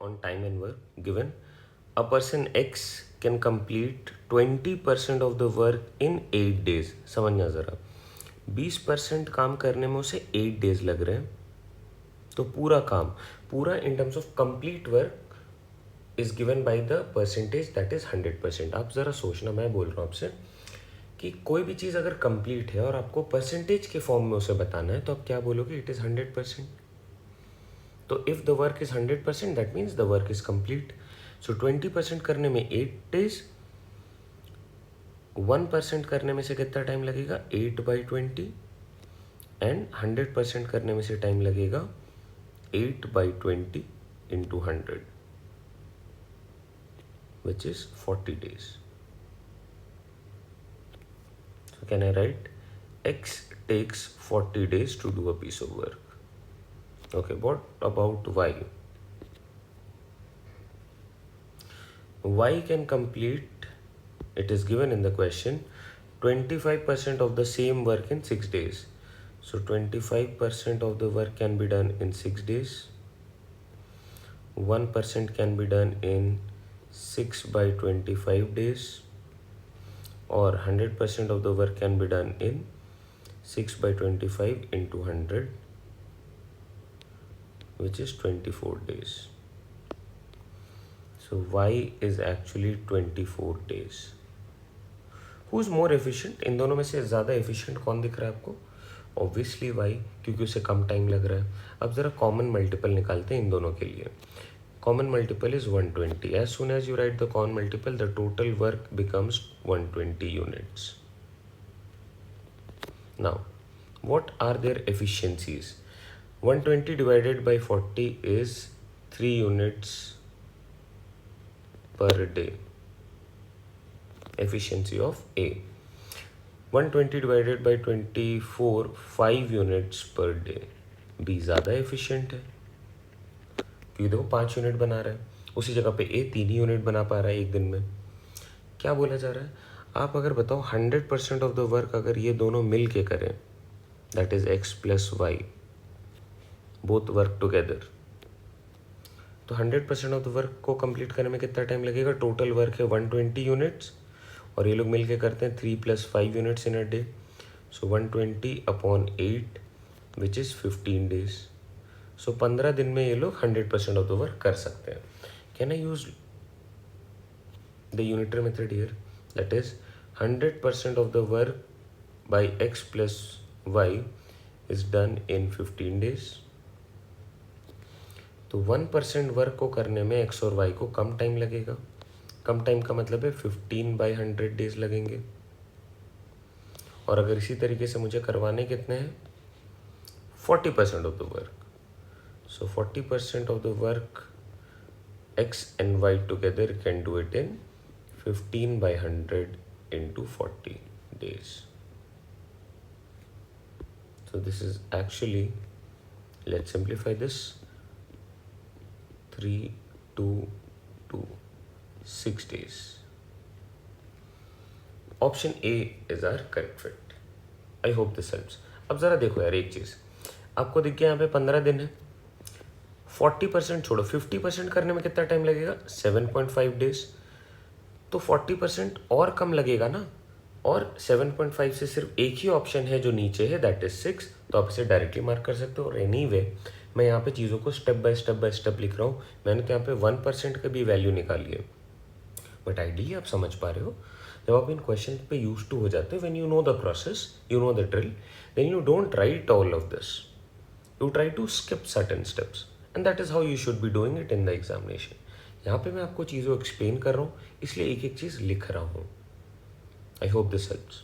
on time and work given a person X can complete 20% of the work in 8 days. समझना ज़रा, 20% काम करने में उसे 8 days लग रहे हैं, तो पूरा काम, पूरा in terms of complete work is given by the percentage that is 100%. आप ज़रा सोचना, मैं बोल रहा हूँ आपसे कि कोई भी चीज़ अगर कंप्लीट है और आपको परसेंटेज के फॉर्म में उसे बताना है तो आप क्या बोलोगे? It is 100%. तो if the work is 100% that means the work is complete. So 20% करने में 8 days, 1% करने में से कितना टाइम लगेगा? 8/20, एंड 100% करने में से टाइम लगेगा 8/20 into 100, which is 40 days. So can I write X takes 40 days to do a piece of work? Okay, what about Y? Y can complete, it is given in the question, 25% of the same work in 6 days. So 25% of the work can be done in 6 days. 1% can be done in 6/25 days, or 100% of the work can be done in 6/25 into 100, which is 24 days. So Y is actually 24 days. Who is more efficient? इन दोनों में से ज़्यादा efficient कौन दिख रहा है आपको? Obviously Y, क्योंकि उसे कम टाइम लग रहा है. अब ज़रा कॉमन मल्टीपल निकालते हैं इन दोनों के लिए. Common multiple is 120. As soon as you write the common multiple, the total work becomes 120 units. Now, what are their efficiencies? 120 divided by 40 is 3 units per day. Efficiency of A. 120 divided by 24, 5 units per day. B ज़्यादा efficient है, क्योंकि देखो 5 unit बना रहा है, उसी जगह पे ए 3 ही यूनिट बना पा रहा है एक दिन में. क्या बोला जा रहा है? आप अगर बताओ 100% ऑफ द वर्क अगर ये दोनों मिल के करें, that is X plus Y, both work together, तो 100% ऑफ द वर्क को कंप्लीट करने में कितना टाइम लगेगा? टोटल वर्क है 120 यूनिट्स, और ये लोग मिल के करते हैं 3 + 5 units in a day. So 120/8 which is 15 days. सो 15 दिन में ये लोग 100% ऑफ द वर्क कर सकते हैं. Can I use the unitary method here? That is 100% of the work by X plus Y is done in 15 days. तो 1% work को करने में X और Y को कम टाइम लगेगा. कम टाइम का मतलब है 15/100 days लगेंगे. और अगर इसी तरीके से मुझे करवाने कितने हैं? 40% of the work. So 40% of the work X and Y together can do it in 15/100 into 40 days. So this is actually, let's simplify this, 3, 2, 2, 6 days. Option A is our correct fit. I hope this helps. अब ज़रा देखो यार एक चीज़, आपको दिख गया यहाँ पे 15 दिन है. 40% छोड़ो, 50% करने में कितना टाइम लगेगा? 7.5 days. तो 40% और कम लगेगा ना, और 7.5 से सिर्फ एक ही ऑप्शन है जो नीचे है, दैट इज 6. तो आप इसे डायरेक्टली मार्क कर सकते हो. और एनीवे मैं यहाँ पे चीज़ों को स्टेप बाय स्टेप लिख रहा हूँ. मैंने तो यहाँ पे 1% का भी वैल्यू निकाली है, बट आइडियली आप समझ पा रहे हो. जब आप इन क्वेश्चन पे यूज टू हो जाते हो, when you know the process, you know the drill, then you don't write all of this, you try to skip certain steps, and that is how you should be doing it in the examination. यहाँ पे मैं आपको चीज़ों explain कर रहा हूँ, इसलिए एक एक चीज़ लिख रहा हूँ. I hope this helps.